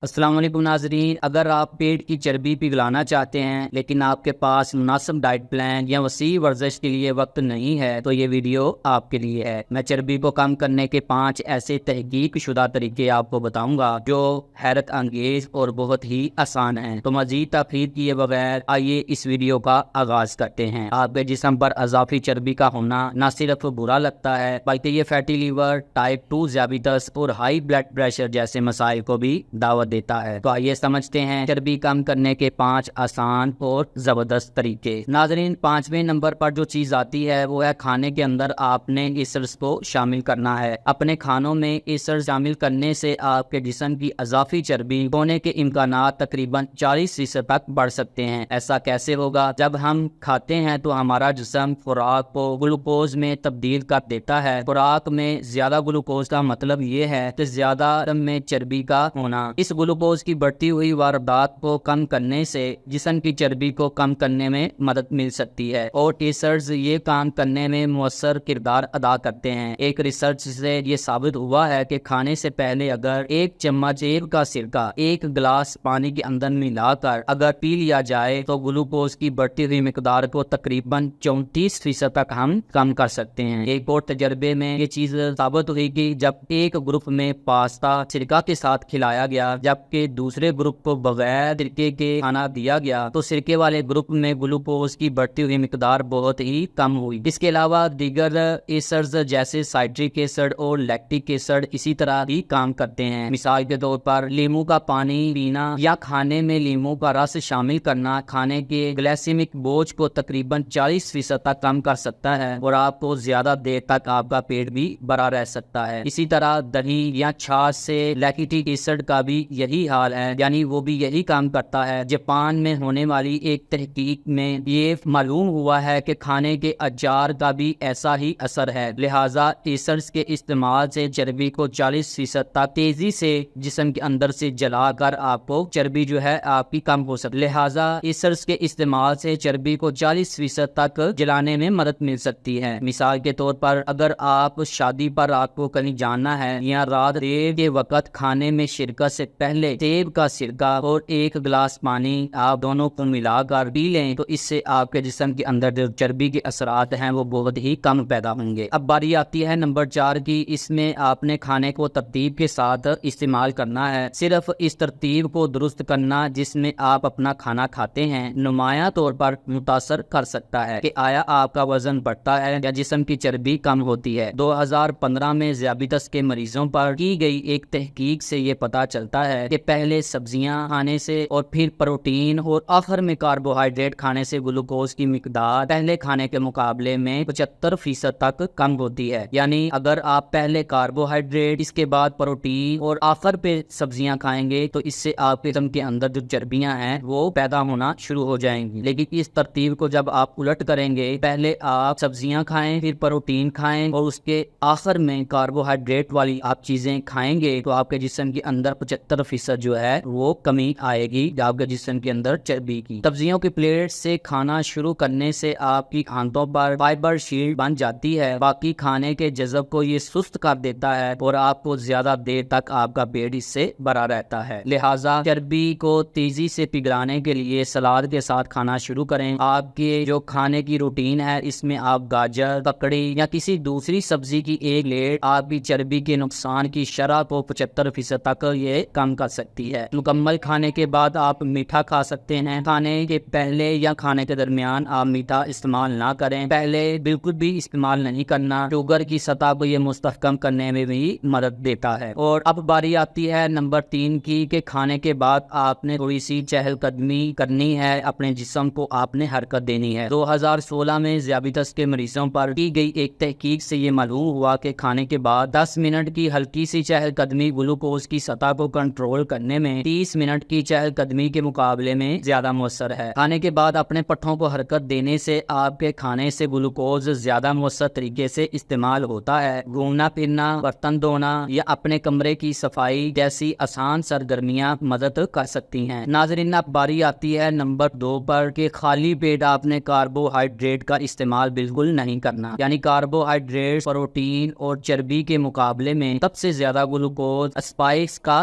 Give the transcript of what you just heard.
السلام علیکم ناظرین، اگر آپ پیٹ کی چربی پگھلانا چاہتے ہیں لیکن آپ کے پاس مناسب ڈائٹ پلان یا وسیع ورزش کے لیے وقت نہیں ہے تو یہ ویڈیو آپ کے لیے ہے۔ میں چربی کو کم کرنے کے 5 ایسے تحقیق شدہ طریقے آپ کو بتاؤں گا جو حیرت انگیز اور بہت ہی آسان ہیں۔ تو مزید تفصیل کیے بغیر آئیے اس ویڈیو کا آغاز کرتے ہیں۔ آپ کے جسم پر اضافی چربی کا ہونا نہ صرف برا لگتا ہے بلکہ یہ فیٹی لیور، ٹائپ 2 ذیابیطس اور ہائی بلڈ پریشر جیسے مسائل کو بھی دعوت دیتا ہے۔ تو آئیے سمجھتے ہیں چربی کم کرنے کے 5 آسان اور زبردست طریقے۔ ناظرین، 5ویں نمبر پر جو چیز آتی ہے وہ ہے کھانے کے اندر آپ نے ایسڈز کو شامل کرنا ہے۔ اپنے کھانوں میں ایسڈز شامل کرنے سے آپ کے جسم کی اضافی چربی ہونے کے امکانات تقریباً 40% تک بڑھ سکتے ہیں۔ ایسا کیسے ہوگا؟ جب ہم کھاتے ہیں تو ہمارا جسم خوراک کو گلوکوز میں تبدیل کر دیتا ہے۔ خوراک میں زیادہ گلوکوز کا مطلب یہ ہے کہ زیادہ میں چربی کا ہونا۔ اس گلوکوز کی بڑھتی ہوئی واردات کو کم کرنے سے جسم کی چربی کو کم کرنے میں مدد مل سکتی ہے اور ایسڈز یہ کام کرنے میں مؤثر کردار ادا کرتے ہیں۔ ایک ریسرچ سے یہ ثابت ہوا ہے کہ کھانے سے پہلے اگر 1 چمچ سیب کا سرکہ 1 گلاس پانی کے اندر ملا کر اگر پی لیا جائے تو گلوکوز کی بڑھتی ہوئی مقدار کو تقریباً 34% تک ہم کم کر سکتے ہیں۔ ایک اور تجربے میں یہ چیز ثابت ہوئی کہ جب ایک گروپ میں پاستا سرکہ کے ساتھ کھلایا گیا جبکہ دوسرے گروپ کو بغیر سرکے کے کھانا دیا گیا تو سرکے والے گروپ میں گلوکوز کی بڑھتی ہوئی مقدار بہت ہی کم ہوئی۔ اس کے علاوہ دیگر ایسڈز جیسے سائٹرک ایسڈ اور لیکٹک ایسڈ اسی طرح ہی کام کرتے ہیں۔ مثال کے طور پر لیموں کا پانی پینا یا کھانے میں لیموں کا رس شامل کرنا کھانے کے گلائسیمک بوجھ کو تقریباً 40% تک کم کر سکتا ہے اور آپ کو زیادہ دیر تک آپ کا پیٹ بھی بھرا رہ سکتا ہے۔ اسی طرح دہی یا چھاچھ سے لیکٹک ایسڈ کا بھی یہی حال ہے، یعنی وہ بھی یہی کام کرتا ہے۔ جاپان میں ہونے والی ایک تحقیق میں یہ معلوم ہوا ہے کہ کھانے کے اچار کا بھی ایسا ہی اثر ہے، لہٰذا ایسڈز کے استعمال سے چربی کو 40% تک تیزی سے جسم کے اندر سے جلا کر آپ کو چربی جو ہے آپ کی کم ہو سکتی ہے۔ لہٰذا ایسڈز کے استعمال سے چربی کو 40% تک جلانے میں مدد مل سکتی ہے۔ مثال کے طور پر اگر آپ شادی پر رات کو کہیں جانا ہے یا رات دیر کے وقت کھانے میں شرکت سے پہلے سیب کا سرکہ اور 1 گلاس پانی آپ دونوں کو ملا کر پی لیں تو اس سے آپ کے جسم کے اندر جو چربی کے اثرات ہیں وہ بہت ہی کم پیدا ہوں گے۔ اب باری آتی ہے نمبر 4 کی۔ اس میں آپ نے کھانے کو ترتیب کے ساتھ استعمال کرنا ہے۔ صرف اس ترتیب کو درست کرنا جس میں آپ اپنا کھانا کھاتے ہیں نمایاں طور پر متاثر کر سکتا ہے کہ آیا آپ کا وزن بڑھتا ہے یا جسم کی چربی کم ہوتی ہے۔ 2015 میں ذیابیطس کے مریضوں پر کی گئی ایک تحقیق سے یہ پتہ چلتا ہے کہ پہلے سبزیاں کھانے سے اور پھر پروٹین اور آخر میں کاربوہائیڈریٹ کھانے سے گلوکوز کی مقدار پہلے کھانے کے مقابلے میں 75% تک کم ہوتی ہے۔ یعنی اگر آپ پہلے کاربوہائیڈریٹ، اس کے بعد پروٹین اور آخر پہ سبزیاں کھائیں گے تو اس سے آپ کے جسم کے اندر جو چربیاں ہیں وہ پیدا ہونا شروع ہو جائیں گی۔ لیکن اس ترتیب کو جب آپ الٹ کریں گے، پہلے آپ سبزیاں کھائیں، پھر پروٹین کھائیں اور اس کے آخر میں کاربوہائیڈریٹ والی آپ چیزیں کھائیں گے تو آپ کے جسم کے اندر 75% جو ہے وہ کمی آئے گی آپ کے جسم کے اندر چربی کی۔ سبزیوں کی پلیٹ سے کھانا شروع کرنے سے آپ کی آنتوں پر فائبر شیلڈ بن جاتی ہے، باقی کھانے کے جذب کو یہ سست کر دیتا ہے اور آپ کو زیادہ دیر تک آپ کا پیٹ اس سے بھرا رہتا ہے۔ لہٰذا چربی کو تیزی سے پگھلانے کے لیے سلاد کے ساتھ کھانا شروع کریں۔ آپ کے جو کھانے کی روٹین ہے اس میں آپ گاجر، ککڑی یا کسی دوسری سبزی کی ایک پلیٹ آپ کی چربی کے نقصان کی شرح کو 75% تک یہ کم کر سکتی ہے۔ مکمل کھانے کے بعد آپ میٹھا کھا سکتے ہیں۔ کھانے کے پہلے یا کھانے کے درمیان آپ میٹھا استعمال نہ کریں۔ پہلے بالکل بھی استعمال نہیں کرنا، شوگر کی سطح کو یہ مستحکم کرنے میں بھی مدد دیتا ہے۔ اور اب باری آتی ہے نمبر 3 کی کہ کھانے کے بعد آپ نے تھوڑی سی چہل قدمی کرنی ہے، اپنے جسم کو آپ نے حرکت دینی ہے۔ 2016 میں ذیابیطس کے مریضوں پر کی گئی ایک تحقیق سے یہ معلوم ہوا کہ کھانے کے بعد 10 منٹ کی ہلکی سی چہل قدمی گلوکوز کی سطح کو کنٹرول کرنے میں 30 منٹ کی چہل قدمی کے مقابلے میں زیادہ مؤثر ہے۔ کھانے کے بعد اپنے پٹھوں کو حرکت دینے سے آپ کے کھانے سے گلوکوز زیادہ مؤثر طریقے سے استعمال ہوتا ہے۔ گھومنا پھرنا، برتن دھونا یا اپنے کمرے کی صفائی جیسی آسان سرگرمیاں مدد کر سکتی ہیں۔ ناظرین، اب باری آتی ہے نمبر 2 پر کہ خالی پیٹ آپ نے کاربوہائیڈریٹ کا استعمال بالکل نہیں کرنا، یعنی کاربوہائیڈریٹ، پروٹین اور چربی کے مقابلے میں سب سے زیادہ گلوکوز اسپائکس کا